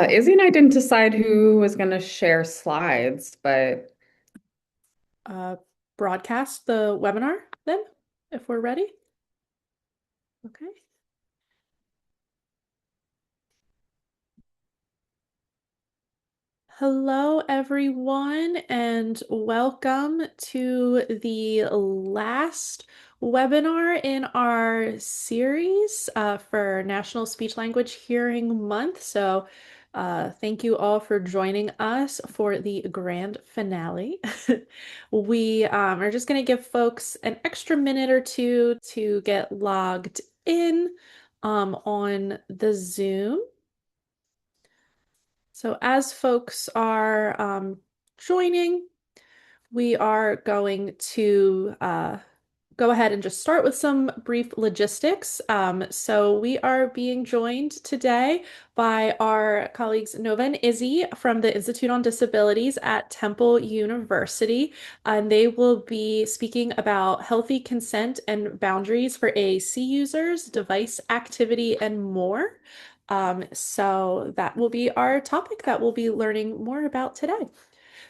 Izzy and I didn't decide who was going to share slides, but uh, Broadcast the webinar then, if we're ready. Okay. Hello, everyone, and welcome to the last webinar in our series for National Speech Language Hearing Month. So, thank you all for joining us for the grand finale. We are just going to give folks an extra minute or two to get logged in on the Zoom. So as folks are joining, we are going to go ahead and just start with some brief logistics. So we are being joined today by our colleagues Nova and Izzy from the Institute on Disabilities at Temple University, and they will be speaking about healthy consent and boundaries for AAC users, device activity, and more. So that will be our topic that we'll be learning more about today.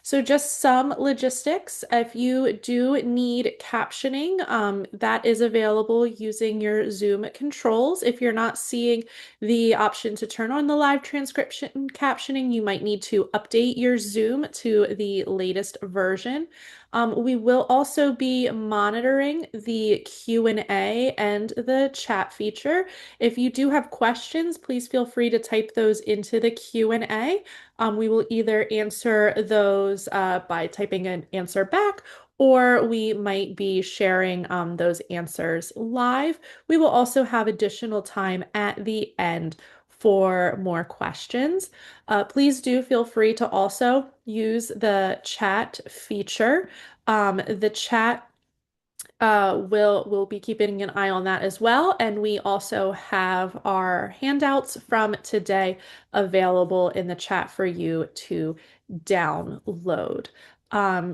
So just some logistics. If you do need captioning, that is available using your Zoom controls. If you're not seeing the option to turn on the live transcription captioning, you might need to update your Zoom to the latest version. We will also be monitoring the Q&A and the chat feature. If you do have questions, please feel free to type those into the Q&A. We will either answer those by typing an answer back, or we might be sharing those answers live. We will also have additional time at the end for more questions. Please do feel free to also use the chat feature. The chat we'll be keeping an eye on that as well. And we also have our handouts from today available in the chat for you to download.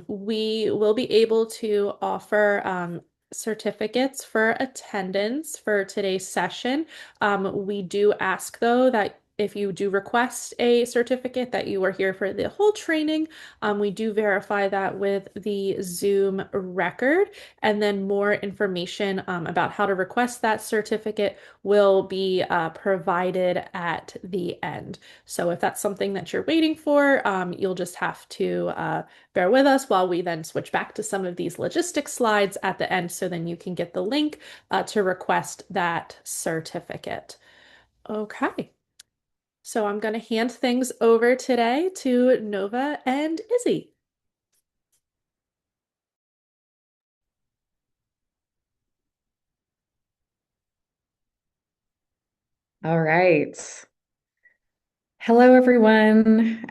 We will be able to offer certificates for attendance for today's session. We do ask, though, that if you do request a certificate that you are here for the whole training, we do verify that with the Zoom record. And then more information about how to request that certificate will be provided at the end. So if that's something that you're waiting for, you'll just have to bear with us while we then switch back to some of these logistics slides at the end so then you can get the link to request that certificate. Okay. So I'm going to hand things over today to Nova and Izzy. all right. Hello, everyone.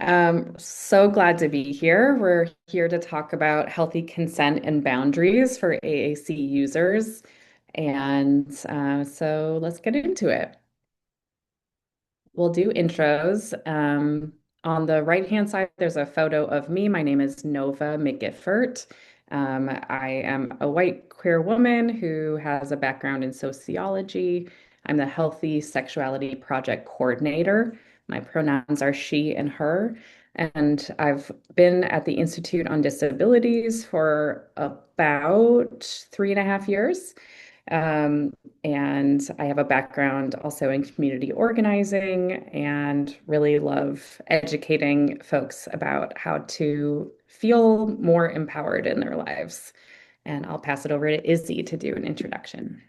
So glad to be here. We're here to talk about healthy consent and boundaries for AAC users. And so let's get into it. We'll do intros. On the right-hand side, there's a photo of me. My name is Nova McGiffert. I am a white queer woman who has a background in sociology. I'm the Healthy Sexuality Project Coordinator. My pronouns are she and her. And I've been at the Institute on Disabilities for about 3.5 years. Um, and I have a background also in community organizing and really love educating folks about how to feel more empowered in their lives. And I'll pass it over to Izzy to do an introduction.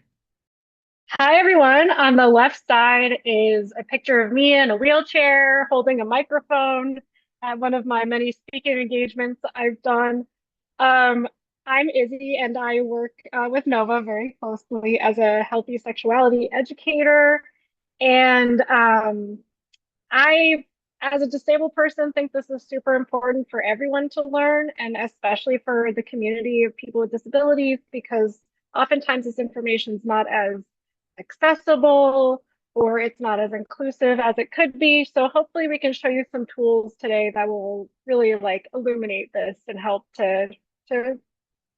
Hi, everyone. On the left side is a picture of me in a wheelchair holding a microphone at one of my many speaking engagements I've done. Um, I'm Izzy, and I work with Nova very closely as a healthy sexuality educator. And I, as a disabled person, think this is super important for everyone to learn, and especially for the community of people with disabilities, because oftentimes this information is not as accessible or it's not as inclusive as it could be. So hopefully we can show you some tools today that will really like illuminate this and help to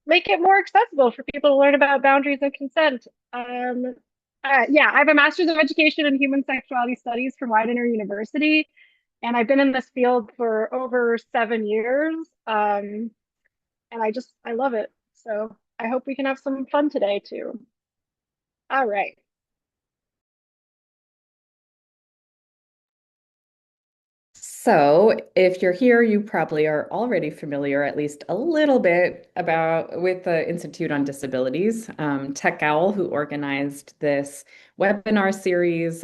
make it more accessible for people to learn about boundaries and consent. Yeah, I have a master's of education in human sexuality studies from Widener University. And I've been in this field for over 7 years. And I love it. So I hope we can have some fun today too. All right. So, if you're here, you probably are already familiar, at least a little bit, about with the Institute on Disabilities. Tech Owl, who organized this webinar series,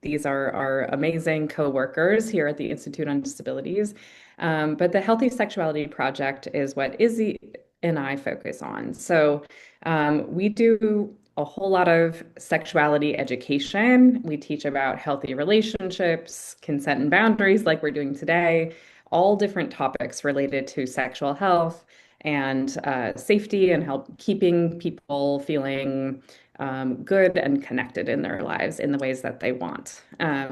these are our amazing co-workers here at the Institute on Disabilities. But the Healthy Sexuality Project is what Izzy and I focus on. So we do a whole lot of sexuality education. We teach about healthy relationships, consent and boundaries, like we're doing today, all different topics related to sexual health and safety and help keeping people feeling good and connected in their lives in the ways that they want.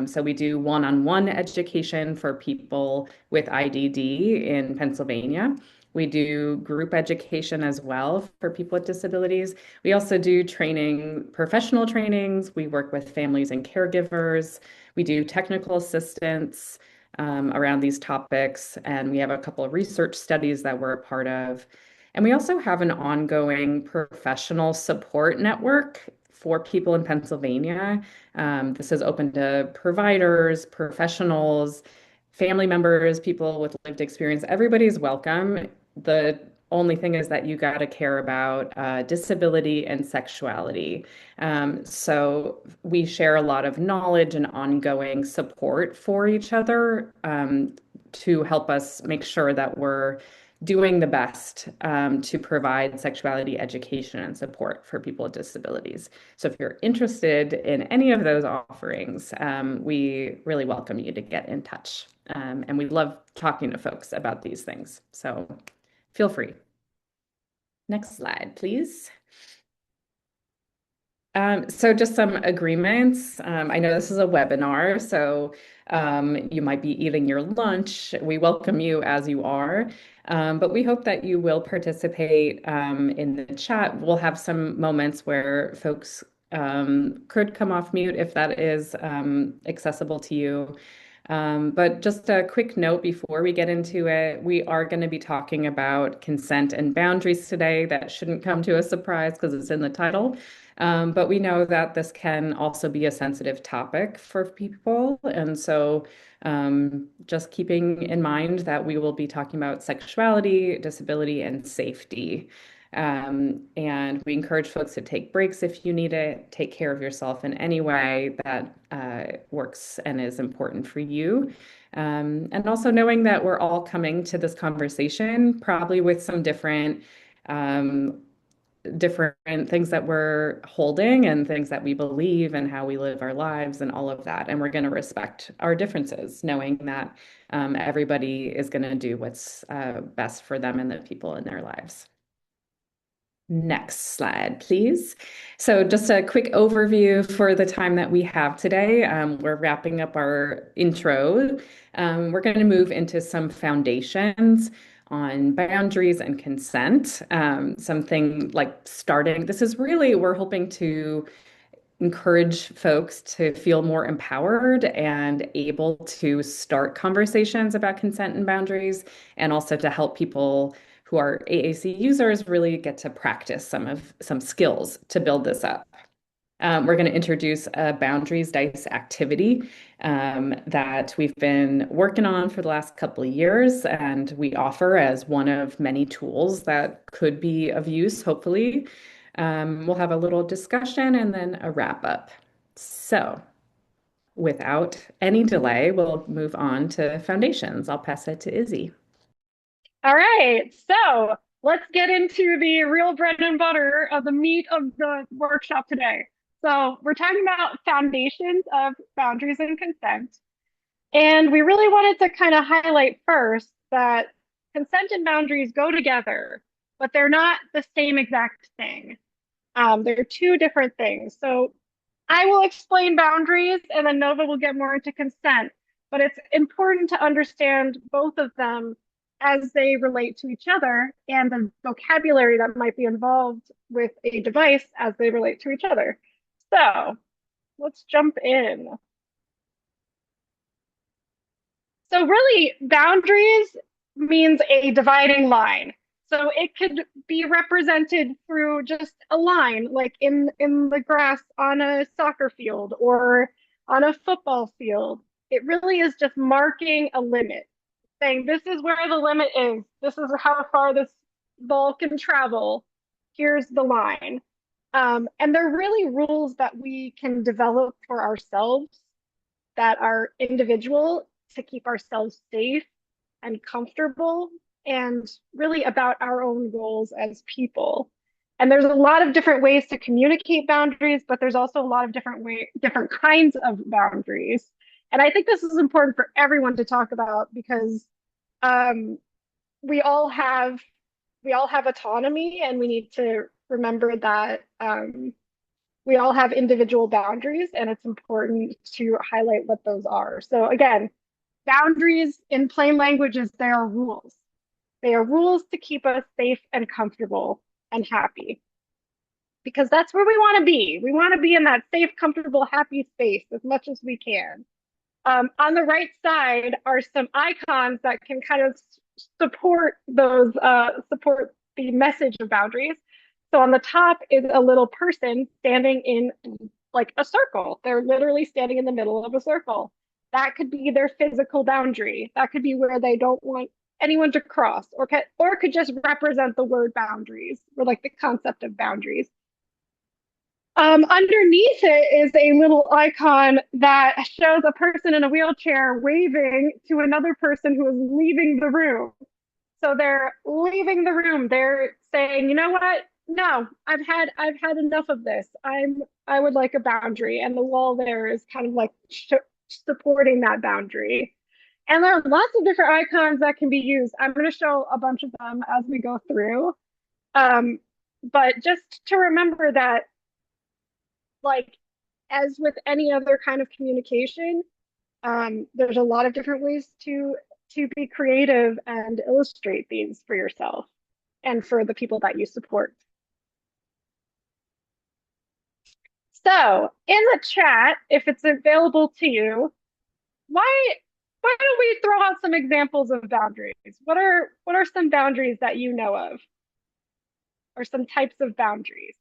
So we do one-on-one education for people with IDD in Pennsylvania. We do group education as well for people with disabilities. We also do training, professional trainings. We work with families and caregivers. We do technical assistance around these topics. And we have a couple of research studies that we're a part of. And we also have an ongoing professional support network for people in Pennsylvania. This is open to providers, professionals, family members, people with lived experience. Everybody's welcome. The only thing is that you got to care about disability and sexuality. So we share a lot of knowledge and ongoing support for each other to help us make sure that we're doing the best to provide sexuality education and support for people with disabilities. So if you're interested in any of those offerings, we really welcome you to get in touch. And we love talking to folks about these things. So feel free. Next slide, please. So just some agreements. I know this is a webinar, so you might be eating your lunch. We welcome you as you are, but we hope that you will participate in the chat. We'll have some moments where folks could come off mute if that is accessible to you. But just a quick note before we get into it, we are going to be talking about consent and boundaries today. That shouldn't come to a surprise because it's in the title. But we know that this can also be a sensitive topic for people. And so just keeping in mind that we will be talking about sexuality, disability, and safety. And we encourage folks to take breaks if you need it, take care of yourself in any way that works and is important for you. And also knowing that we're all coming to this conversation probably with some um, different things that we're holding and things that we believe and how we live our lives and all of that. And we're going to respect our differences, knowing that everybody is going to do what's best for them and the people in their lives. Next slide, please. So just a quick overview for the time that we have today. We're wrapping up our intro. We're going to move into some foundations on boundaries and consent. Something like starting, this is really, we're hoping to encourage folks to feel more empowered and able to start conversations about consent and boundaries, and also to help people who are AAC users really get to practice some skills to build this up. We're going to introduce a boundaries dice activity that we've been working on for the last couple of years, and we offer as one of many tools that could be of use, hopefully. We'll have a little discussion and then a wrap up. So without any delay, we'll move on to foundations. I'll pass it to Izzy. All right. So let's get into the real bread and butter of the meat of the workshop today. So we're talking about foundations of boundaries and consent. And we really wanted to kind of highlight first that consent and boundaries go together, but they're not the same exact thing. They're two different things. So I will explain boundaries and then Nova will get more into consent, but it's important to understand both of them as they relate to each other and the vocabulary that might be involved with a device as they relate to each other. So let's jump in. So really, boundaries means a dividing line. So it could be represented through just a line, like in the grass on a soccer field or on a football field. It really is just marking a limit, saying this is where the limit is. This is how far this ball can travel. Here's the line. And they're really rules that we can develop for ourselves that are individual to keep ourselves safe and comfortable and really about our own goals as people. And there's a lot of different ways to communicate boundaries, but there's also a lot of different kinds of boundaries. And I think this is important for everyone to talk about because um, we all have we all have autonomy, and we need to remember that we all have individual boundaries, and it's important to highlight what those are. So again, boundaries in plain language is they are rules. They are rules to keep us safe and comfortable and happy because that's where we want to be. We want to be in that safe, comfortable, happy space as much as we can. On the right side are some icons that can kind of support the message of boundaries. So on the top is a little person standing in like a circle. They're literally standing in the middle of a circle. That could be their physical boundary. That could be where they don't want anyone to cross, or could just represent the word boundaries or like the concept of boundaries. Underneath it is a little icon that shows a person in a wheelchair waving to another person who is leaving the room. So they're leaving the room. They're saying, you know what? No, I've had enough of this. I would like a boundary. And the wall there is kind of like supporting that boundary. And there are lots of different icons that can be used. I'm going to show a bunch of them as we go through. But just to remember that, like, as with any other kind of communication, there's a lot of different ways to be creative and illustrate these for yourself and for the people that you support. So in the chat, if it's available to you, why don't we throw out some examples of boundaries? What are some boundaries that you know of, or some types of boundaries?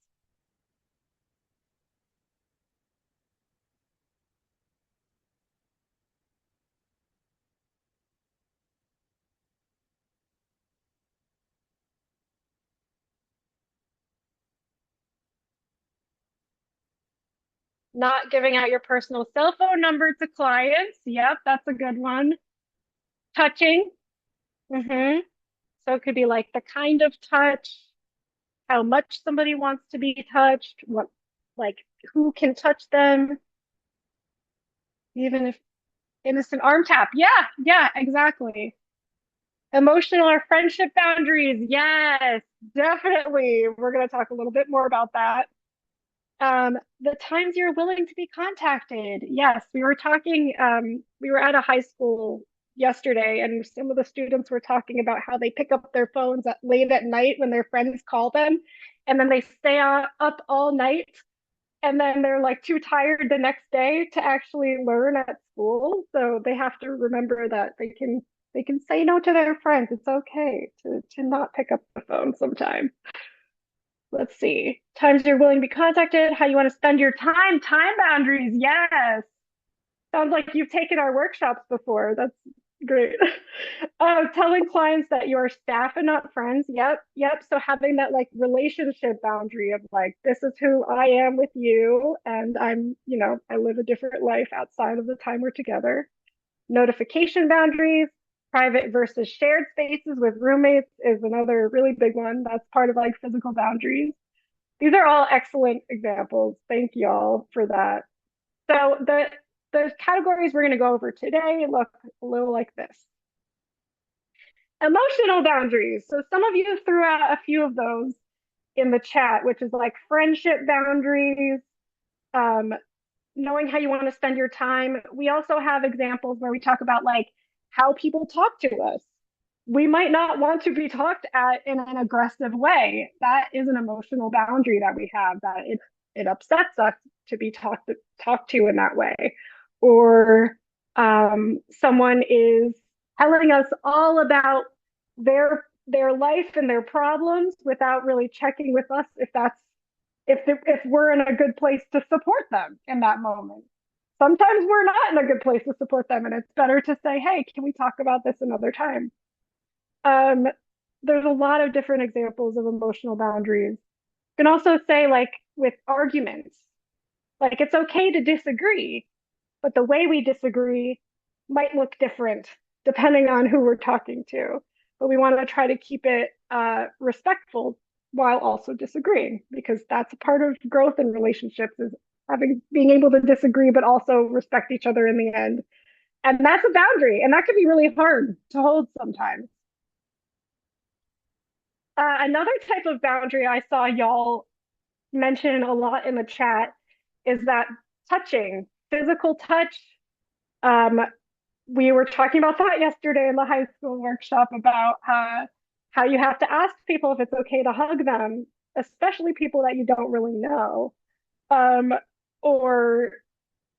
Not giving out your personal cell phone number to clients. Yep, that's a good one. Touching. Mm-hmm. So it could be like the kind of touch, how much somebody wants to be touched, what, like, who can touch them, even if innocent arm tap. Yeah, yeah, exactly. Emotional or friendship boundaries. Yes, definitely. We're going to talk a little bit more about that. The times you're willing to be contacted. Yes, we were at a high school yesterday, and some of the students were talking about how they pick up their phones late at night when their friends call them, and then they stay up all night, and then they're like too tired the next day to actually learn at school. So they have to remember that they can say no to their friends. It's okay to not pick up the phone sometimes. Let's see. Times you're willing to be contacted, how you want to spend your time boundaries. Yes. Sounds like you've taken our workshops before. That's great. Telling clients that you're staff and not friends. Yep. Yep. So having that like relationship boundary of like, this is who I am with you. And I live a different life outside of the time we're together. Notification boundaries. Private versus shared spaces with roommates is another really big one. That's part of like physical boundaries. These are all excellent examples. Thank y'all for that. So the categories we're going to go over today look a little like this. Emotional boundaries. So some of you threw out a few of those in the chat, which is like friendship boundaries, knowing how you want to spend your time. We also have examples where we talk about like how people talk to us. We might not want to be talked at in an aggressive way. That is an emotional boundary that we have, that it upsets us to be talked to in that way. Or Someone is telling us all about their life and their problems without really checking with us if we're in a good place to support them in that moment. Sometimes we're not in a good place to support them, and it's better to say, "Hey, can we talk about this another time?" Um, there's a lot of different examples of emotional boundaries. You can also say, like with arguments, like it's okay to disagree, but the way we disagree might look different depending on who we're talking to. But we want to try to keep it respectful while also disagreeing, because that's a part of growth in relationships is being able to disagree but also respect each other in the end. And that's a boundary, and that can be really hard to hold sometimes. Another type of boundary I saw y'all mention a lot in the chat is that touching, physical touch. Um, we were talking about that yesterday in the high school workshop about how you have to ask people if it's okay to hug them, especially people that you don't really know, um, or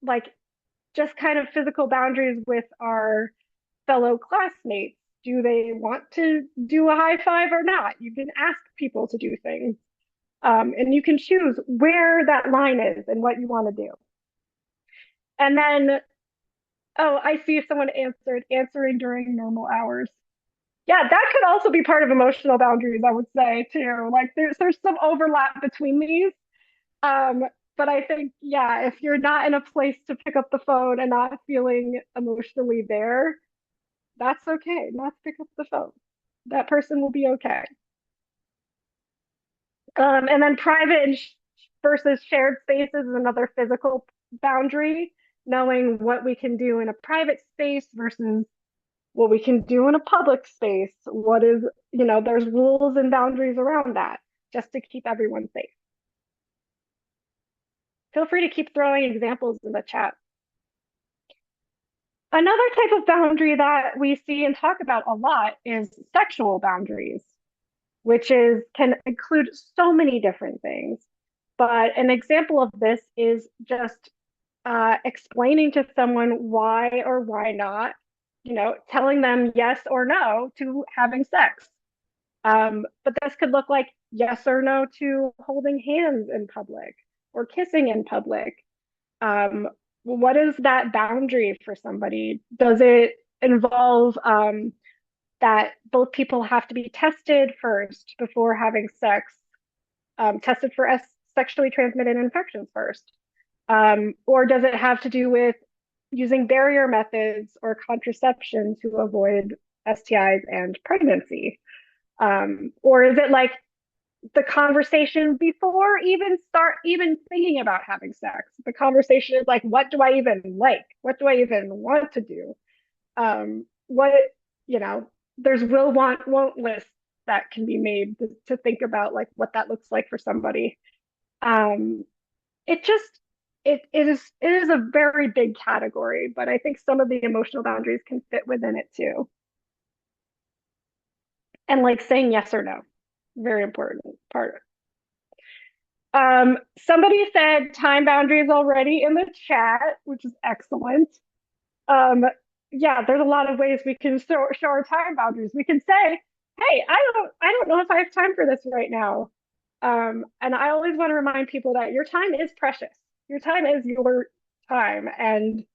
like just kind of physical boundaries with our fellow classmates. Do they want to do a high five or not? You can ask people to do things, and you can choose where that line is and what you want to do. And then, oh, I see someone answering during normal hours. Yeah, that could also be part of emotional boundaries, I would say too. Like there's some overlap between these. Um, but I think, yeah, if you're not in a place to pick up the phone and not feeling emotionally there, that's okay. Not to pick up the phone. That person will be okay. And then private versus shared spaces is another physical boundary, knowing what we can do in a private space versus what we can do in a public space. What is, there's rules and boundaries around that just to keep everyone safe. Feel free to keep throwing examples in the chat. Another type of boundary that we see and talk about a lot is sexual boundaries, which can include so many different things. But an example of this is just explaining to someone why or why not, telling them yes or no to having sex. But this could look like yes or no to holding hands in public or kissing in public. Um, what is that boundary for somebody? Does it involve that both people have to be tested first before having sex, tested for sexually transmitted infections first? Or does it have to do with using barrier methods or contraception to avoid STIs and pregnancy? Or is it like the conversation before even thinking about having sex? The conversation is like, what do I even like? What do I even want to do? What, you know, there's will, want, won't lists that can be made to think about like what that looks like for somebody. Um, it just, it is a very big category, but I think some of the emotional boundaries can fit within it too. And like saying yes or no, very important part. Somebody said time boundaries already in the chat, which is excellent. Um, yeah, there's a lot of ways we can show our time boundaries. We can say, "Hey, I don't know if I have time for this right now." And I always want to remind people that your time is precious. Your time is your time, and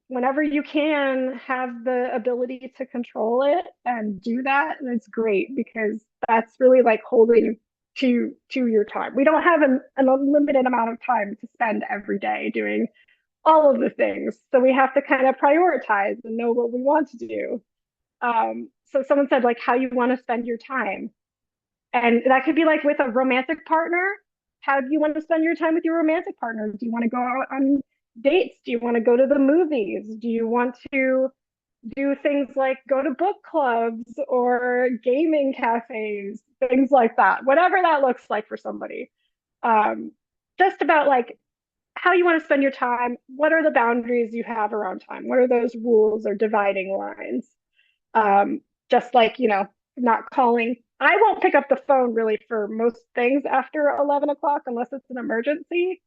whenever you can have the ability to control it and do that, and it's great because that's really like holding to your time. We don't have an unlimited amount of time to spend every day doing all of the things. So we have to kind of prioritize and know what we want to do. So someone said like how you want to spend your time. And that could be like with a romantic partner. How do you want to spend your time with your romantic partner? Do you want to go out on dates? Do you want to go to the movies? Do you want to do things like go to book clubs or gaming cafes, things like that, whatever that looks like for somebody. Just about like how you want to spend your time. What are the boundaries you have around time? What are those rules or dividing lines? Just like, not calling. I won't pick up the phone really for most things after 11 o'clock unless it's an emergency.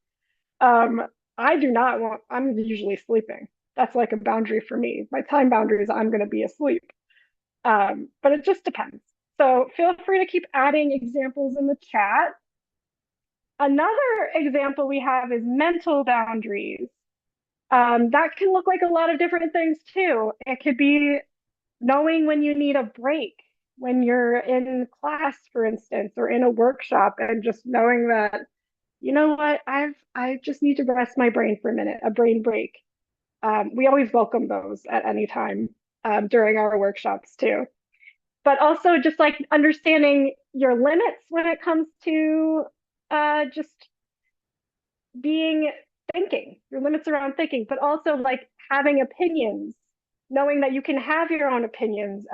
Um, I do not want, I'm usually sleeping. that's like a boundary for me. My time boundary is I'm going to be asleep. But it just depends. So feel free to keep adding examples in the chat. Another example we have is mental boundaries. That can look like a lot of different things too. It could be knowing when you need a break, when you're in class, for instance, or in a workshop, and just knowing that, you know what, I just need to rest my brain for a minute, a brain break. We always welcome those at any time during our workshops too. But also just like understanding your limits when it comes to just being thinking, your limits around thinking, but also like having opinions, knowing that you can have your own opinions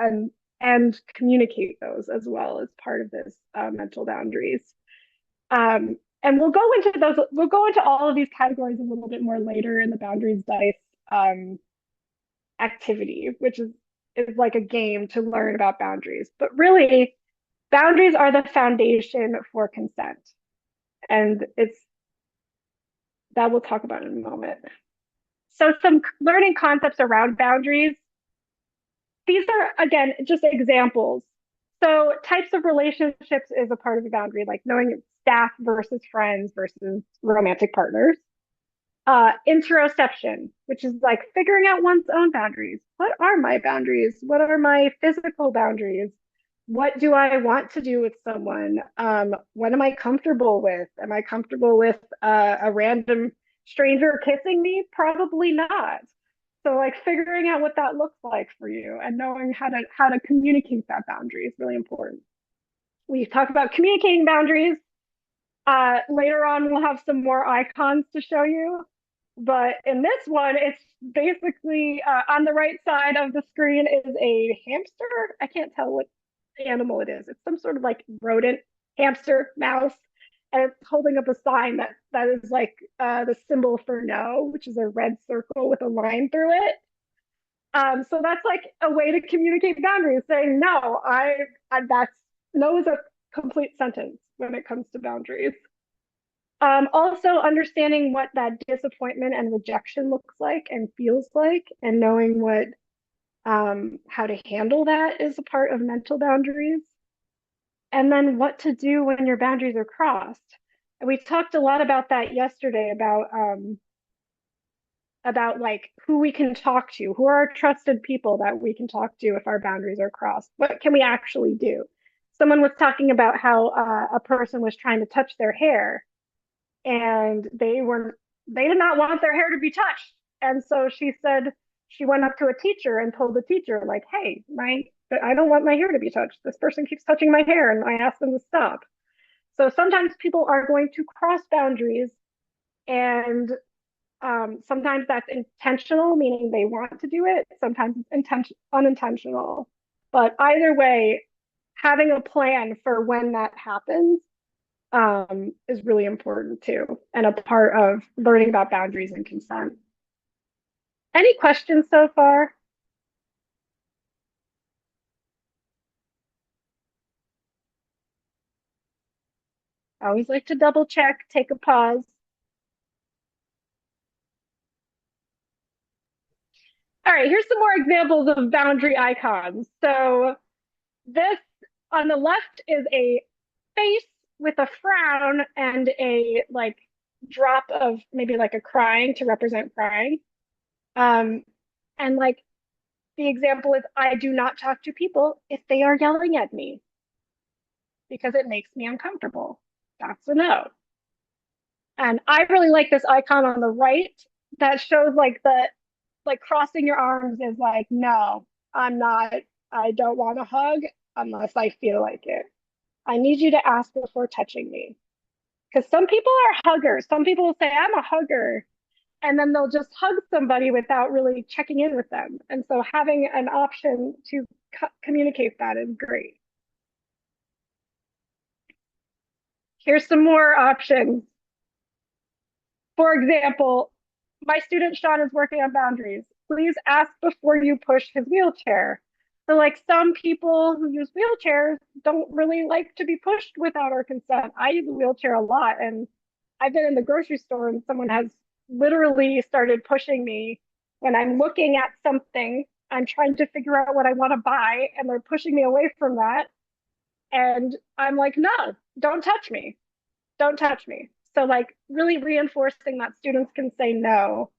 and communicate those as well as part of this mental boundaries. And we'll go into those. We'll go into all of these categories a little bit more later in the boundaries dice activity, which is like a game to learn about boundaries. But really, boundaries are the foundation for consent, and it's that we'll talk about in a moment. So some learning concepts around boundaries. These are, again, just examples. So types of relationships is a part of the boundary, like knowing staff versus friends versus romantic partners. Interoception, which is like figuring out one's own boundaries. What are my boundaries? What are my physical boundaries? What do I want to do with someone? What am I comfortable with? Am I comfortable with a random stranger kissing me? Probably not. So like figuring out what that looks like for you and knowing how to communicate that boundary is really important. We talk about communicating boundaries. Later on, we'll have some more icons to show you. But in this one, it's basically on the right side of the screen is a hamster. I can't tell what animal it is. It's some sort of like rodent, hamster, mouse, and it's holding up a sign that is like the symbol for no, which is a red circle with a line through it. So that's like a way to communicate boundaries, saying no. That's no is a complete sentence when it comes to boundaries. Also understanding what that disappointment and rejection looks like and feels like, and knowing what how to handle that is a part of mental boundaries. And then what to do when your boundaries are crossed. And we talked a lot about that yesterday about like who we can talk to, who are our trusted people that we can talk to if our boundaries are crossed. What can we actually do? Someone was talking about how a person was trying to touch their hair and they did not want their hair to be touched. And so she said she went up to a teacher and told the teacher, like, hey, I don't want my hair to be touched. This person keeps touching my hair, and I asked them to stop. So sometimes people are going to cross boundaries, and sometimes that's intentional, meaning they want to do it. Sometimes it's unintentional. But either way, having a plan for when that happens is really important too, and a part of learning about boundaries and consent. Any questions so far? I always like to double check, take a pause. All right, here's some more examples of boundary icons. So this on the left is a face with a frown and a like drop of maybe like a crying to represent crying. And like the example is I do not talk to people if they are yelling at me because it makes me uncomfortable. That's a no. And I really like this icon on the right that shows like crossing your arms is like, no, I don't want a hug unless I feel like it. I need you to ask before touching me. Because some people are huggers. Some people will say, I'm a hugger. And then they'll just hug somebody without really checking in with them. And so having an option to communicate that is great. Here's some more options. For example, my student Sean is working on boundaries. Please ask before you push his wheelchair. So like some people who use wheelchairs don't really like to be pushed without our consent. I use a wheelchair a lot, and I've been in the grocery store and someone has literally started pushing me When I'm looking at something, I'm trying to figure out what I want to buy, and they're pushing me away from that. And I'm like, no, don't touch me. Don't touch me. So, like, really reinforcing that students can say no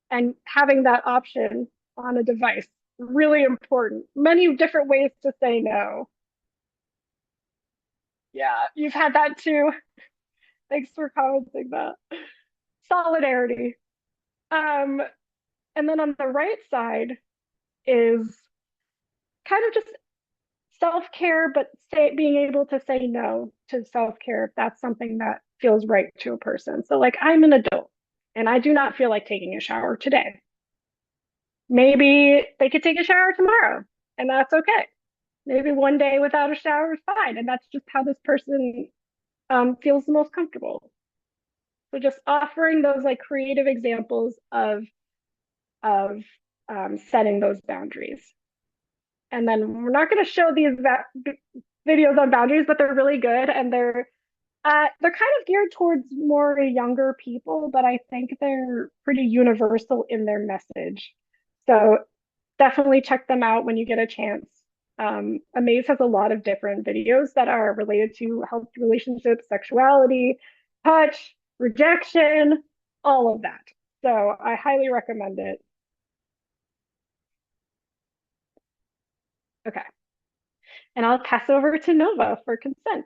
and having that option on a device, really important. Many different ways to say no. Yeah, you've had that too. Thanks for commenting that. Solidarity. Um, and then on the right side is kind of just self-care, but being able to say no to self-care if that's something that feels right to a person. So like I'm an adult and I do not feel like taking a shower today. Maybe they could take a shower tomorrow and that's okay. Maybe one day without a shower is fine. And that's just how this person feels the most comfortable. So just offering those like creative examples of setting those boundaries. And then we're not going to show these videos on boundaries, but they're really good and they're kind of geared towards more younger people, but I think they're pretty universal in their message. So definitely check them out when you get a chance. Amaze has a lot of different videos that are related to health relationships, sexuality, touch, rejection, all of that. So I highly recommend it. Okay. And I'll pass over to Nova for consent.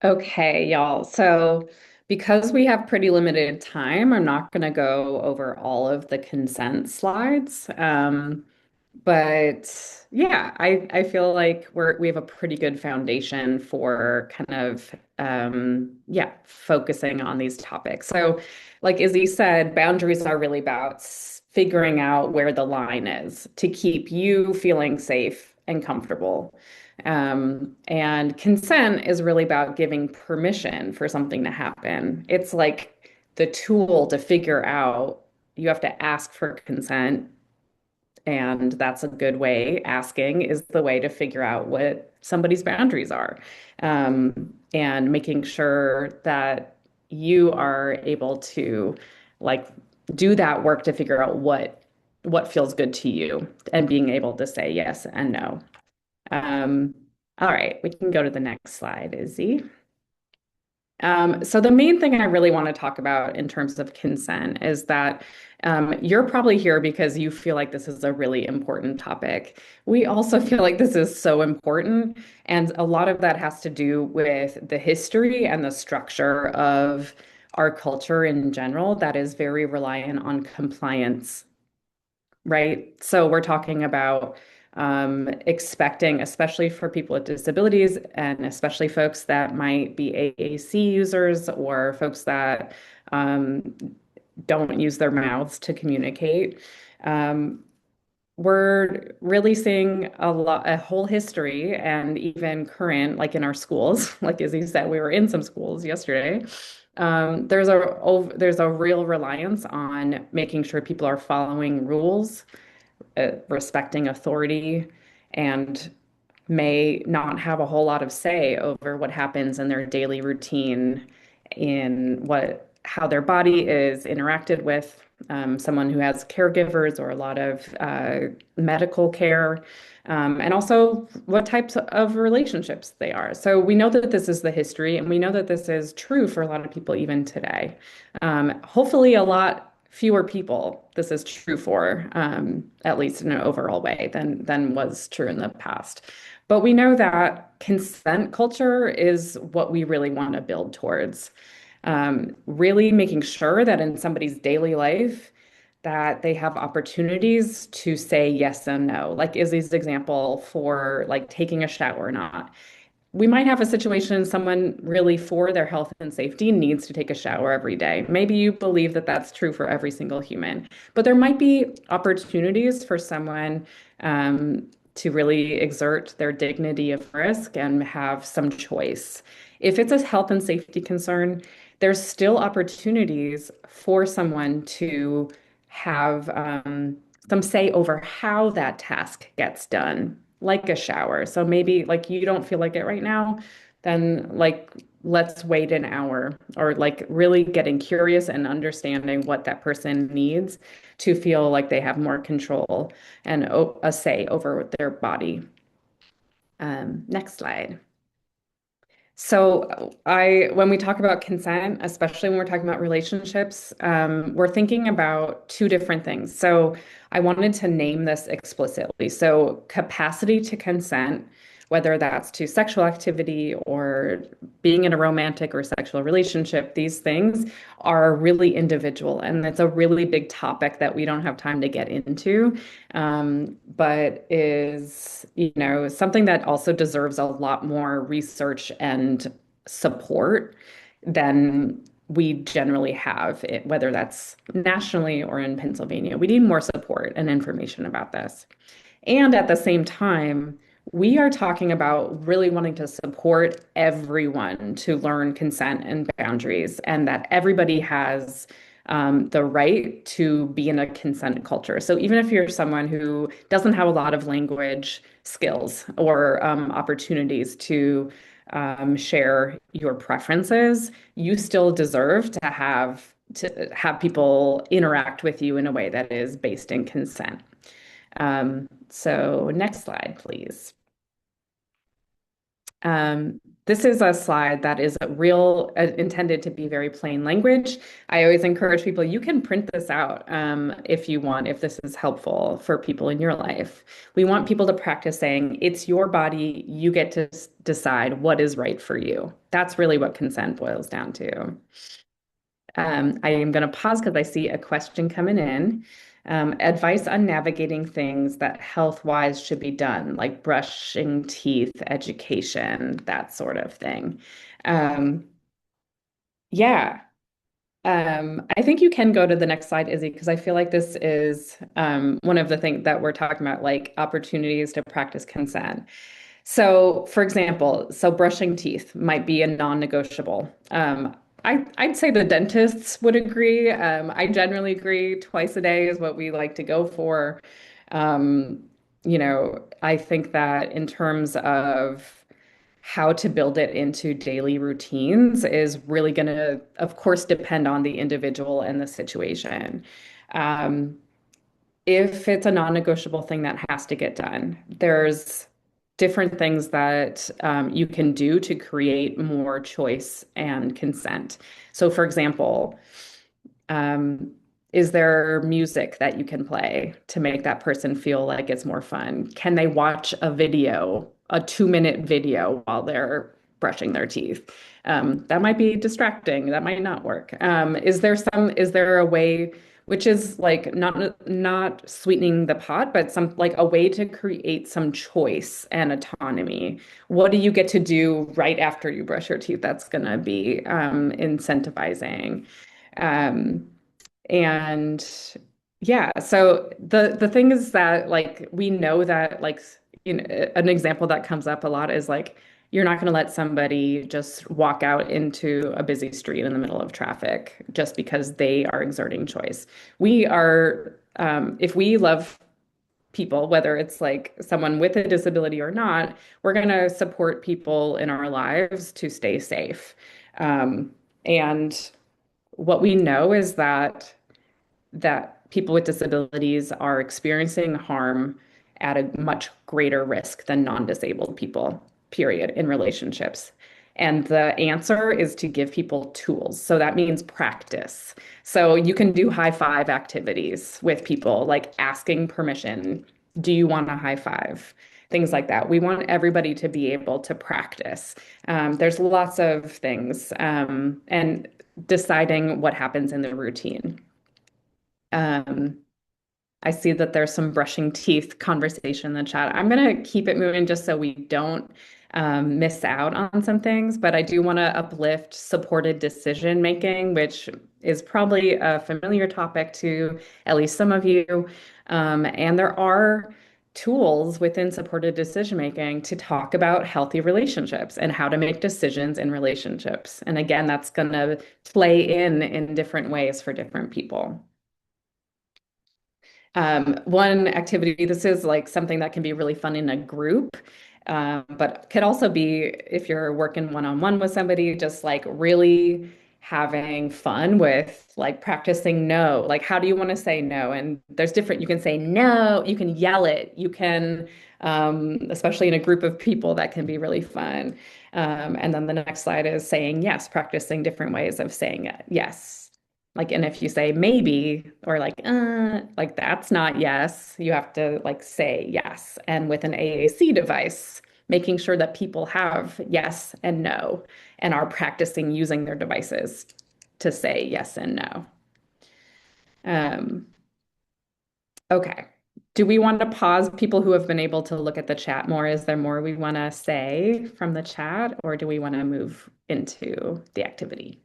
Okay, y'all. So, because we have pretty limited time, I'm not going to go over all of the consent slides. But yeah, I feel like we have a pretty good foundation for kind of yeah, focusing on these topics. So, like Izzy said, boundaries are really about figuring out where the line is to keep you feeling safe and comfortable. And consent is really about giving permission for something to happen. It's like the tool to figure out you have to ask for consent, and that's a good way. Asking is the way to figure out what somebody's boundaries are, and making sure that you are able to like do that work to figure out what feels good to you and being able to say yes and no. Um, all right, we can go to the next slide, Izzy. So the main thing I really want to talk about in terms of consent is that you're probably here because you feel like this is a really important topic. We also feel like this is so important, and a lot of that has to do with the history and the structure of our culture in general that is very reliant on compliance, right? So we're talking about expecting, especially for people with disabilities and especially folks that might be AAC users or folks that um, don't use their mouths to communicate. Um, we're really seeing a whole history and even current, like in our schools, like Izzy said, we were in some schools yesterday. There's a real reliance on making sure people are following rules, respecting authority, and may not have a whole lot of say over what happens in their daily routine, in how their body is interacted with someone who has caregivers or a lot of medical care, and also what types of relationships they are. So we know that this is the history, and we know that this is true for a lot of people even today. Hopefully, a lot fewer people this is true for, at least in an overall way, than was true in the past. But we know that consent culture is what we really want to build towards. Really making sure that in somebody's daily life that they have opportunities to say yes and no. Like Izzy's example for like taking a shower or not. We might have a situation someone really for their health and safety needs to take a shower every day. Maybe you believe that that's true for every single human, but there might be opportunities for someone to really exert their dignity of risk and have some choice. If it's a health and safety concern, there's still opportunities for someone to have some say over how that task gets done, like a shower. So maybe like you don't feel like it right now, then like let's wait an hour, or like really getting curious and understanding what that person needs to feel like they have more control and a say over their body. Next slide. So when we talk about consent, especially when we're talking about relationships, we're thinking about two different things. So I wanted to name this explicitly. So capacity to consent, whether that's to sexual activity or being in a romantic or sexual relationship, these things are really individual. And it's a really big topic that we don't have time to get into, but is, something that also deserves a lot more research and support than we generally have, whether that's nationally or in Pennsylvania. We need more support and information about this. And at the same time, we are talking about really wanting to support everyone to learn consent and boundaries, and that everybody has the right to be in a consent culture. So even if you're someone who doesn't have a lot of language skills or opportunities to share your preferences, you still deserve to have people interact with you in a way that is based in consent. So next slide, please. This is a slide that is intended to be very plain language. I always encourage people, you can print this out if you want, if this is helpful for people in your life. We want people to practice saying, it's your body, you get to decide what is right for you. That's really what consent boils down to. I am going to pause because I see a question coming in. Advice on navigating things that health-wise should be done, like brushing teeth, education, that sort of thing. Um, yeah, I think you can go to the next slide, Izzy, because I feel like this is one of the things that we're talking about, like opportunities to practice consent. So, for example, brushing teeth might be a non-negotiable. I'd say the dentists would agree. I generally agree twice a day is what we like to go for. Um, I think that in terms of how to build it into daily routines is really going to, of course, depend on the individual and the situation. Um, if it's a non-negotiable thing that has to get done, there's different things that you can do to create more choice and consent. So, for example, um, is there music that you can play to make that person feel like it's more fun? Can they watch a 2-minute video while they're brushing their teeth? That might be distracting. That might not work. Is there a way, which is like not sweetening the pot, but some like a way to create some choice and autonomy? What do you get to do right after you brush your teeth that's going to be incentivizing? Um, and yeah, so the thing is that like we know that like an example that comes up a lot is like you're not going to let somebody just walk out into a busy street in the middle of traffic just because they are exerting choice. We are if we love people, whether it's like someone with a disability or not, we're going to support people in our lives to stay safe. And what we know is that people with disabilities are experiencing harm at a much greater risk than non-disabled people, period, in relationships. And the answer is to give people tools. So that means practice. So you can do high five activities with people, like asking permission. Do you want a high five? Things like that. We want everybody to be able to practice. There's lots of things, and deciding what happens in the routine. Um, I see that there's some brushing teeth conversation in the chat. I'm going to keep it moving just so we don't miss out on some things, but I do want to uplift supported decision making, which is probably a familiar topic to at least some of you. And there are tools within supported decision making to talk about healthy relationships and how to make decisions in relationships. And again, that's going to play in different ways for different people. One activity, this is like something that can be really fun in a group. But could also be if you're working one-on-one with somebody, just like really having fun with like practicing no. Like, how do you want to say no? And there's different, you can say no, you can yell it, you can, especially in a group of people, that can be really fun. And then the next slide is saying yes, practicing different ways of saying it. Yes. Like, and if you say maybe or like that's not yes, you have to like say yes. And with an AAC device, making sure that people have yes and no and are practicing using their devices to say yes and no. Um, okay. Do we want to pause people who have been able to look at the chat more? Is there more we want to say from the chat, or do we want to move into the activity?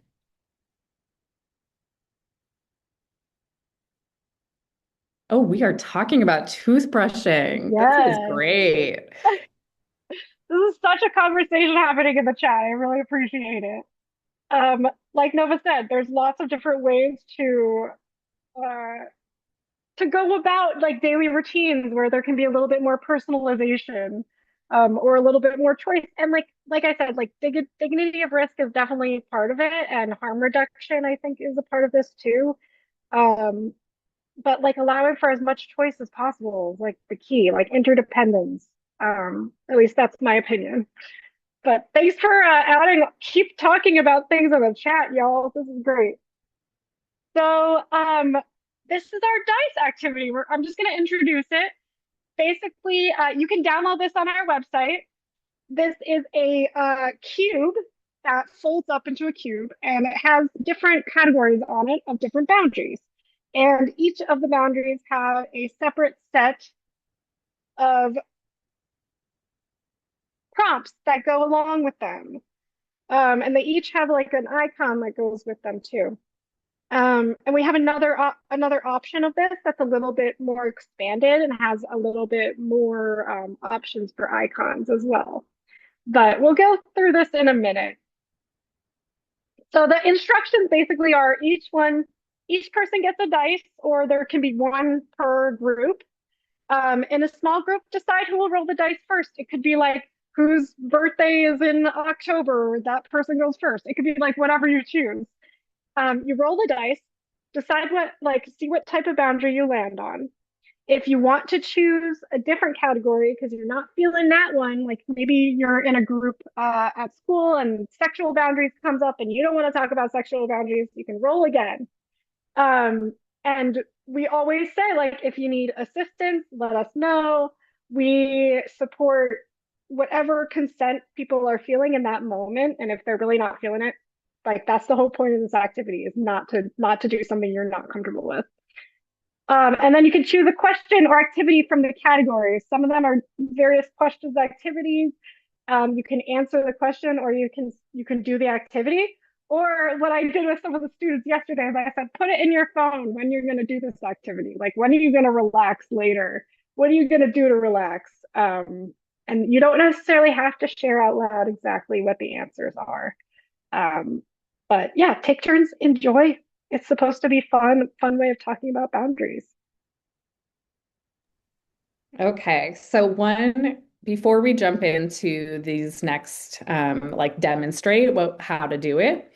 Oh, we are talking about toothbrushing. This is Yes. great. This is such a conversation happening in the chat. I really appreciate it. Like Nova said, there's lots of different ways uh, to go about like daily routines where there can be a little bit more personalization, or a little bit more choice. And like I said, like dignity of risk is definitely part of it, and harm reduction I think is a part of this too. Um, but like allowing for as much choice as possible is like the key, like interdependence. At least that's my opinion. But thanks for keep talking about things in the chat, y'all. This is great. So, this is our dice activity. I'm just going to introduce it. Basically, you can download this on our website. This is a cube that folds up into a cube, and it has different categories on it of different boundaries. And each of the boundaries have a separate set of prompts that go along with them. And they each have like an icon that goes with them too. And we have another option of this that's a little bit more expanded and has a little bit more options for icons as well. But we'll go through this in a minute. So the instructions basically are each person gets a dice, or there can be one per group. In a small group, decide who will roll the dice first. It could be like whose birthday is in October, that person goes first. It could be like whatever you choose. You roll the dice, decide see what type of boundary you land on. If you want to choose a different category because you're not feeling that one, like maybe you're in a group at school and sexual boundaries comes up and you don't want to talk about sexual boundaries, you can roll again. And we always say, like, if you need assistance, let us know. We support whatever consent people are feeling in that moment. And if they're really not feeling it, like that's the whole point of this activity is not to do something you're not comfortable with. And then you can choose a question or activity from the categories. Some of them are various questions, activities. You can answer the question, or you can do the activity. Or what I did with some of the students yesterday is I said, put it in your phone when you're going to do this activity. Like, when are you going to relax later? What are you going to do to relax? And you don't necessarily have to share out loud exactly what the answers are. But yeah, take turns, enjoy. It's supposed to be fun way of talking about boundaries. Okay, so before we jump into these next, like demonstrate how to do it,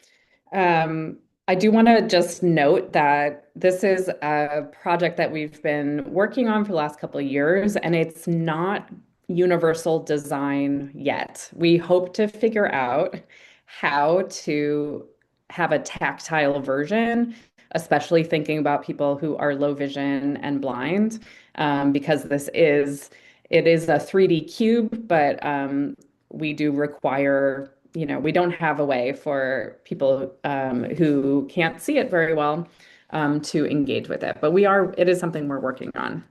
um, I do want to just note that this is a project that we've been working on for the last couple of years, and it's not universal design yet. We hope to figure out how to have a tactile version, especially thinking about people who are low vision and blind, because it is a 3D cube, but we do require, we don't have a way for people who can't see it very well to engage with it. But it is something we're working on.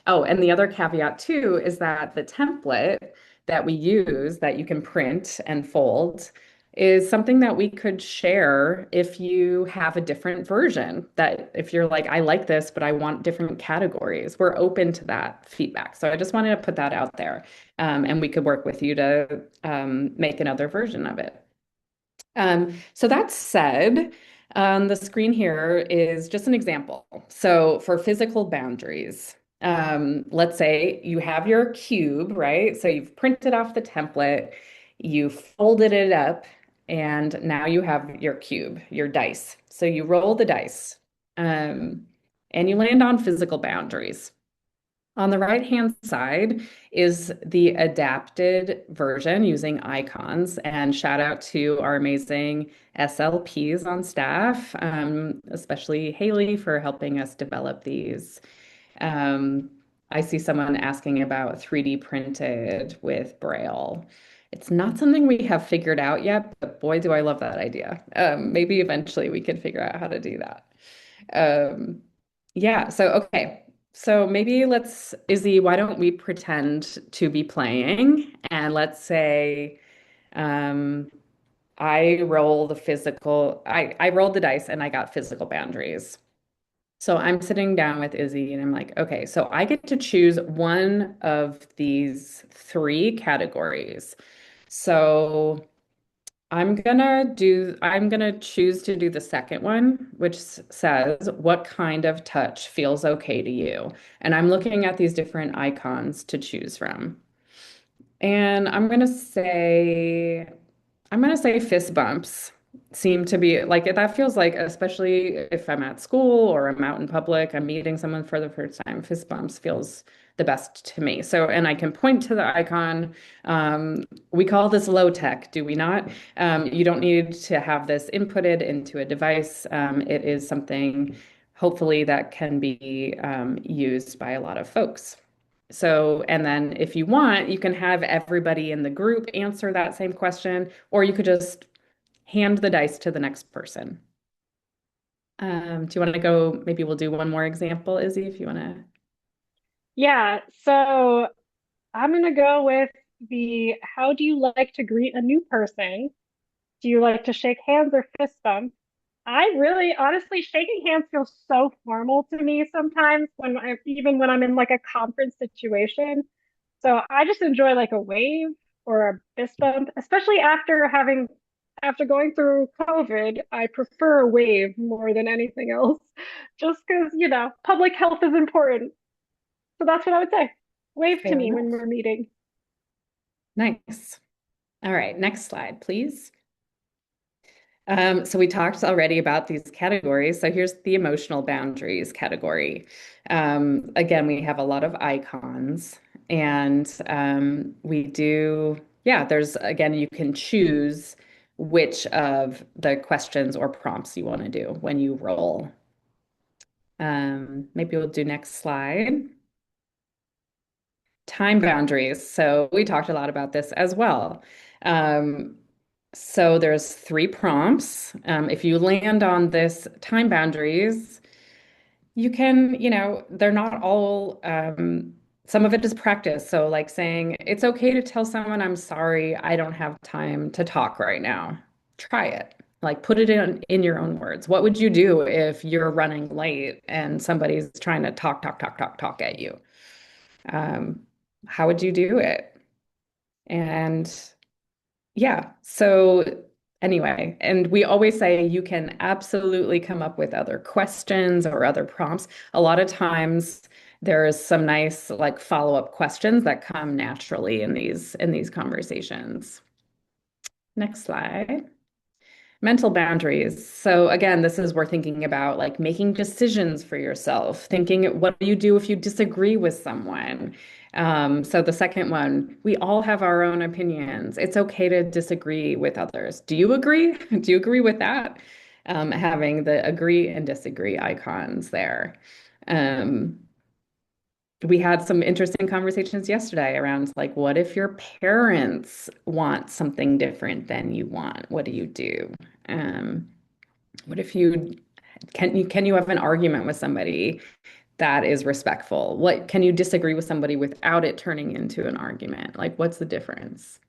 Oh, and the other caveat too is that the template that we use that you can print and fold is something that we could share if you have a different version. That if you're like, I like this, but I want different categories, we're open to that feedback. So I just wanted to put that out there. And we could work with you to make another version of it. So that said, the screen here is just an example. So for physical boundaries, Let's say you have your cube, right? So you've printed off the template, you folded it up, and now you have your cube, your dice. So you roll the dice, um, and you land on physical boundaries. On the right-hand side is the adapted version using icons. And shout out to our amazing SLPs on staff, especially Haley for helping us develop these. Um, I see someone asking about 3D printed with Braille. It's not something we have figured out yet, but boy, do I love that idea. Maybe eventually we can figure out how to do that. Um, yeah, so okay. So maybe Izzy, why don't we pretend to be playing? And let's say um, I rolled the dice and I got physical boundaries. So I'm sitting down with Izzy and I'm like, okay, so I get to choose one of these three categories. So I'm gonna choose to do the second one, which says, what kind of touch feels okay to you? And I'm looking at these different icons to choose from. And I'm gonna say fist bumps seem to be like that feels like, especially if I'm at school or I'm out in public, I'm meeting someone for the first time, fist bumps feels the best to me. So, and I can point to the icon. We call this low tech, do we not? You don't need to have this inputted into a device. It is something hopefully that can be used by a lot of folks. So, and then if you want, you can have everybody in the group answer that same question, or you could just hand the dice to the next person. Do you want to go? Maybe we'll do one more example, Izzy, if you want to. Yeah, so I'm gonna go with the how do you like to greet a new person? Do you like to shake hands or fist bump? I really, honestly, shaking hands feels so formal to me sometimes even when I'm in like a conference situation. So I just enjoy like a wave or a fist bump, especially after going through COVID. I prefer a wave more than anything else, just because, public health is important. So that's what I would say. Wave to Fair me when enough. we're meeting. Nice. All right, next slide, please. So we talked already about these categories. So here's the emotional boundaries category. Again, we have a lot of icons, and there's again, you can choose which of the questions or prompts you want to do when you roll. Maybe we'll do next slide. Time boundaries. So we talked a lot about this as well. Um, so there's three prompts. If you land on this time boundaries, you can, they're not all, some of it is practice. So like saying, it's okay to tell someone, I'm sorry, I don't have time to talk right now. Try it. Like put it in your own words. What would you do if you're running late and somebody's trying to talk at you? Um, how would you do it? And yeah, so anyway, and we always say you can absolutely come up with other questions or other prompts. A lot of times there's some nice like follow-up questions that come naturally in these conversations. Next slide. Mental boundaries. So again, this is we're thinking about like making decisions for yourself, thinking what do you do if you disagree with someone? So the second one, we all have our own opinions. It's okay to disagree with others. Do you agree? Do you agree with that? Having the agree and disagree icons there. Um, we had some interesting conversations yesterday around like, what if your parents want something different than you want? What do you do? Um, what if you have an argument with somebody that is respectful? What can you disagree with somebody without it turning into an argument? Like, what's the difference?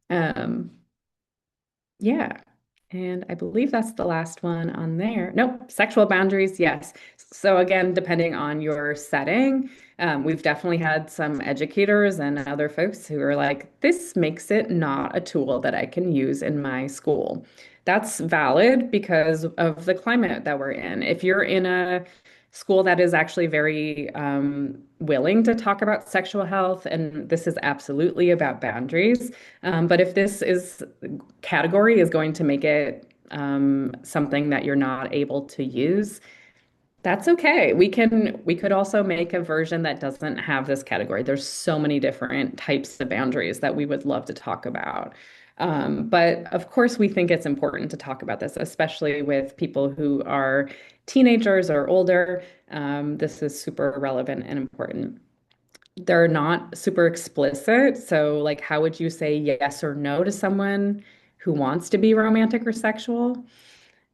Um, yeah. And I believe that's the last one on there. Nope, sexual boundaries, yes. So again, depending on your setting, we've definitely had some educators and other folks who are like, this makes it not a tool that I can use in my school. That's valid because of the climate that we're in. If you're in a school that is actually very willing to talk about sexual health, and this is absolutely about boundaries. But if this is category is going to make it something that you're not able to use, that's okay. We could also make a version that doesn't have this category. There's so many different types of boundaries that we would love to talk about. But of course, we think it's important to talk about this, especially with people who are teenagers or older. This is super relevant and important. They're not super explicit. So, like, how would you say yes or no to someone who wants to be romantic or sexual?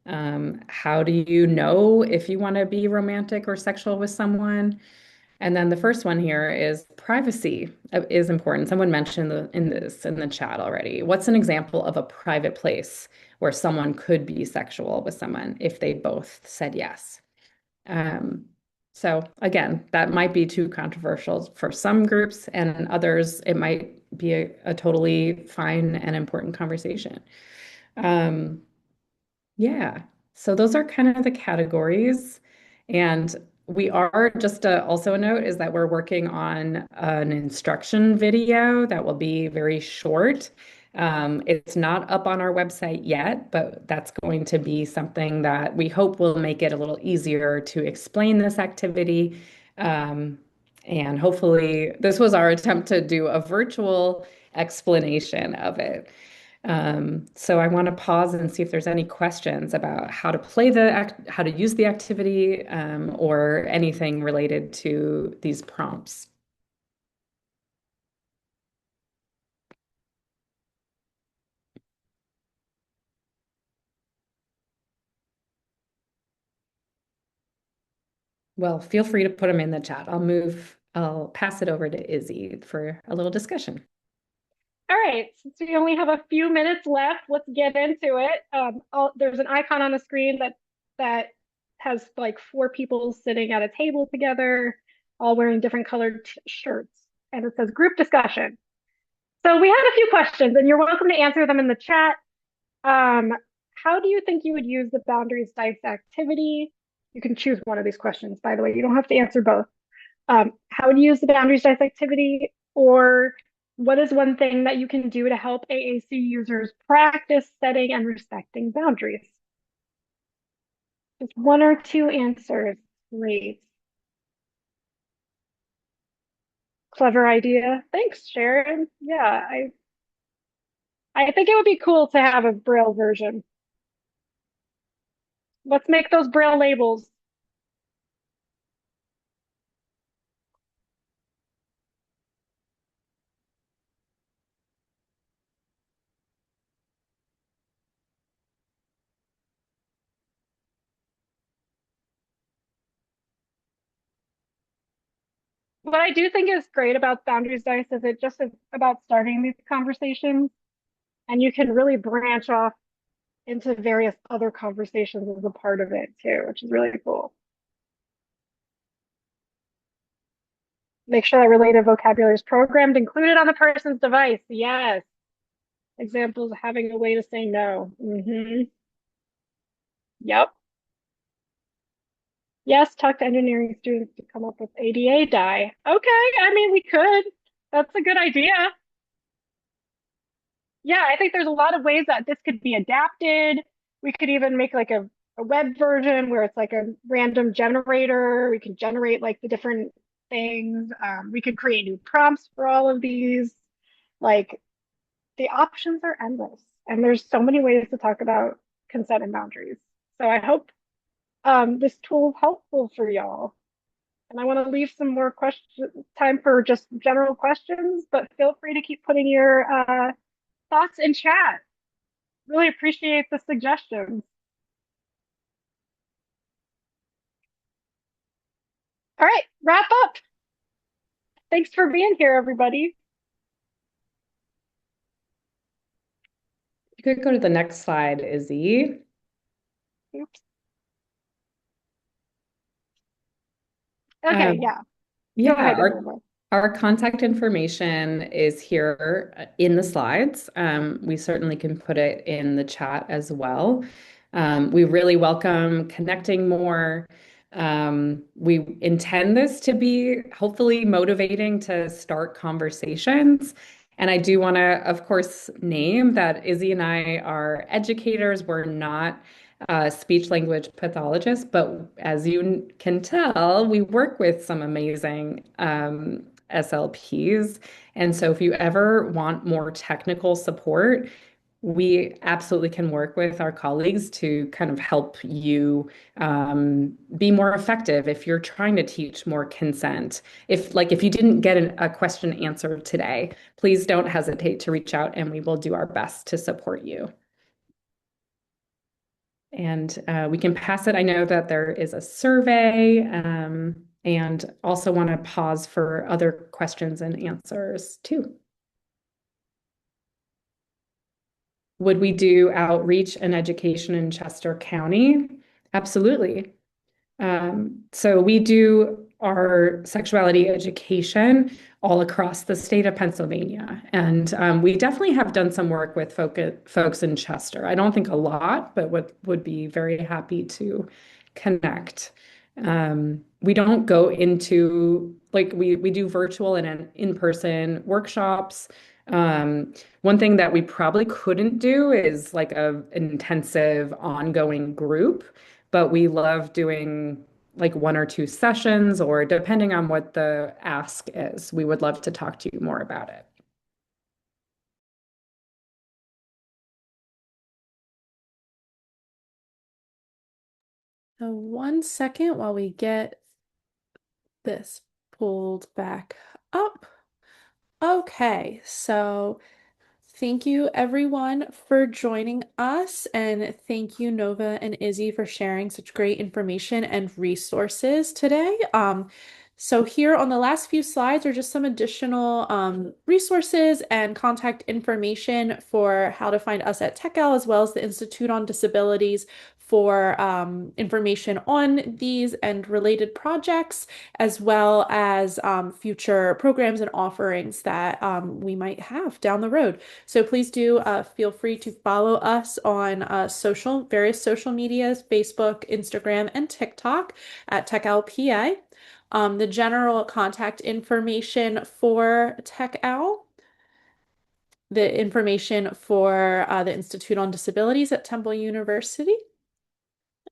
How do you know if you want to be romantic or sexual with someone? And then the first one here is privacy is important. Someone mentioned in this in the chat already. What's an example of a private place where someone could be sexual with someone if they both said yes? Um, so again, that might be too controversial for some groups, and others it might be a totally fine and important conversation. Um, yeah. So those are kind of the categories. And we are just also a note is that we're working on an instruction video that will be very short. It's not up on our website yet, but that's going to be something that we hope will make it a little easier to explain this activity. Um, and hopefully, this was our attempt to do a virtual explanation of it. So I want to pause and see if there's any questions about how to play how to use the activity, or anything related to these prompts. Well, feel free to put them in the chat. I'll pass it over to Izzy for a little discussion. All right, since we only have a few minutes left, let's get into it. There's an icon on the screen that has like four people sitting at a table together, all wearing different colored shirts, and it says group discussion. So we had a few questions, and you're welcome to answer them in the chat. Um, how do you think you would use the boundaries dice activity? You can choose one of these questions, by the way. You don't have to answer both. How would you use the boundaries dice activity? Or what is one thing that you can do to help AAC users practice setting and respecting boundaries? Just one or two answers. Great. Clever idea. Thanks, Sharon. Yeah, I think it would be cool to have a Braille version. Let's make those Braille labels. What I do think is great about Boundaries Dice is it just is about starting these conversations, and you can really branch off into various other conversations as a part of it too, which is really cool. Make sure that related vocabulary is programmed, included on the person's device. Yes. Examples of having a way to say no. Yep. Yes, talk to engineering students to come up with ADA die. Okay, I mean, we could. That's a good idea. Yeah, I think there's a lot of ways that this could be adapted. We could even make like a web version where it's like a random generator. We can generate like the different things. We could create new prompts for all of these. Like the options are endless, and there's so many ways to talk about consent and boundaries. So I hope this tool is helpful for y'all. And I want to leave some more time for just general questions, but feel free to keep putting your thoughts in chat. Really appreciate the suggestions. All right, wrap up. Thanks for being here, everybody. You could go to the next slide, Izzy. Oops. Okay, yeah. Go Yeah, ahead, our contact information is here in the slides. We certainly can put it in the chat as well. We really welcome connecting more. We intend this to be hopefully motivating to start conversations. And I do want to, of course, name that Izzy and I are educators. We're not speech language pathologists, but as you can tell, we work with some amazing SLPs. And so if you ever want more technical support, we absolutely can work with our colleagues to kind of help you be more effective if you're trying to teach more consent. If you didn't get a question answered today, please don't hesitate to reach out and we will do our best to support you. And we can pass it. I know that there is a survey and also want to pause for other questions and answers too. Would we do outreach and education in Chester County? Absolutely. So we do our sexuality education all across the state of Pennsylvania. And we definitely have done some work with folks in Chester. I don't think a lot, but would be very happy to connect. We don't go into like we do virtual and in-person workshops. One thing that we probably couldn't do is like an intensive ongoing group, but we love doing like one or two sessions, or depending on what the ask is, we would love to talk to you more about it. So 1 second while we get this pulled back up. Okay, so thank you everyone for joining us, and thank you Nova and Izzy for sharing such great information and resources today. So here on the last few slides are just some additional resources and contact information for how to find us at TechEl, as well as the Institute on Disabilities, for information on these and related projects, as well as future programs and offerings that we might have down the road. So please do feel free to follow us on various social medias, Facebook, Instagram, and TikTok at TechLPA. The general contact information for TechOwl, the information for the Institute on Disabilities at Temple University.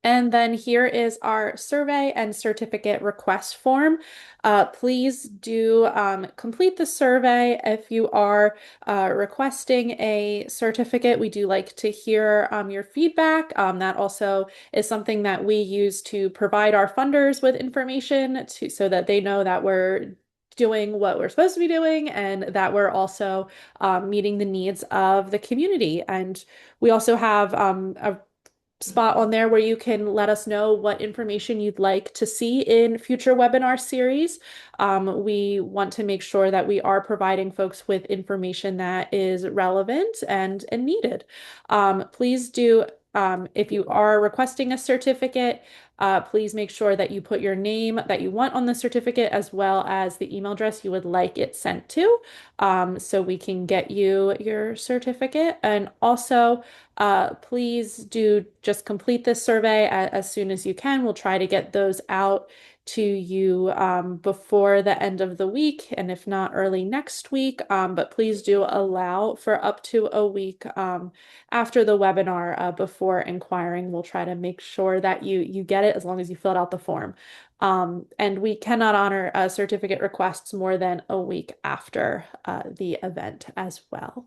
And then here is our survey and certificate request form. Please do complete the survey if you are requesting a certificate. We do like to hear your feedback. That also is something that we use to provide our funders with information so that they know that we're doing what we're supposed to be doing and that we're also meeting the needs of the community. And we also have a spot on there where you can let us know what information you'd like to see in future webinar series. We want to make sure that we are providing folks with information that is relevant and needed. Please do, if you are requesting a certificate, please make sure that you put your name that you want on the certificate, as well as the email address you would like it sent to, so we can get you your certificate. And also, please do just complete this survey as soon as you can. We'll try to get those out to you before the end of the week, and if not, early next week. But please do allow for up to a week after the webinar before inquiring. We'll try to make sure that you get it as long as you filled out the form. And we cannot honor certificate requests more than a week after the event as well.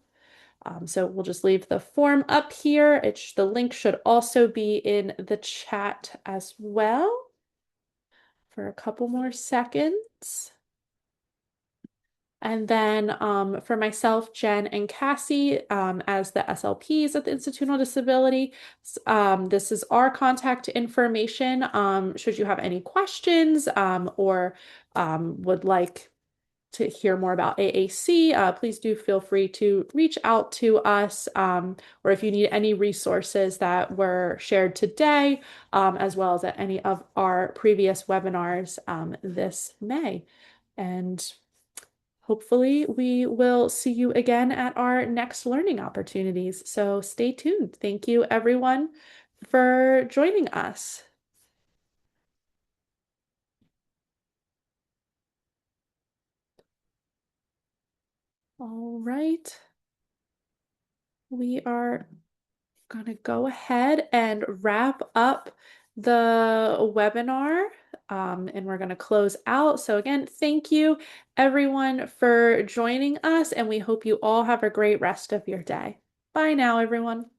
So we'll just leave the form up here. The link should also be in the chat as well for a couple more seconds. And then for myself, Jen, and Cassie, as the SLPs at the Institute on Disability, this is our contact information. Should you have any questions or would like to hear more about AAC, please do feel free to reach out to us, or if you need any resources that were shared today, as well as at any of our previous webinars this May. And hopefully we will see you again at our next learning opportunities. So stay tuned. Thank you everyone for joining us. All right. We are going to go ahead and wrap up the webinar, and we're going to close out. So again, thank you everyone for joining us, and we hope you all have a great rest of your day. Bye now, everyone.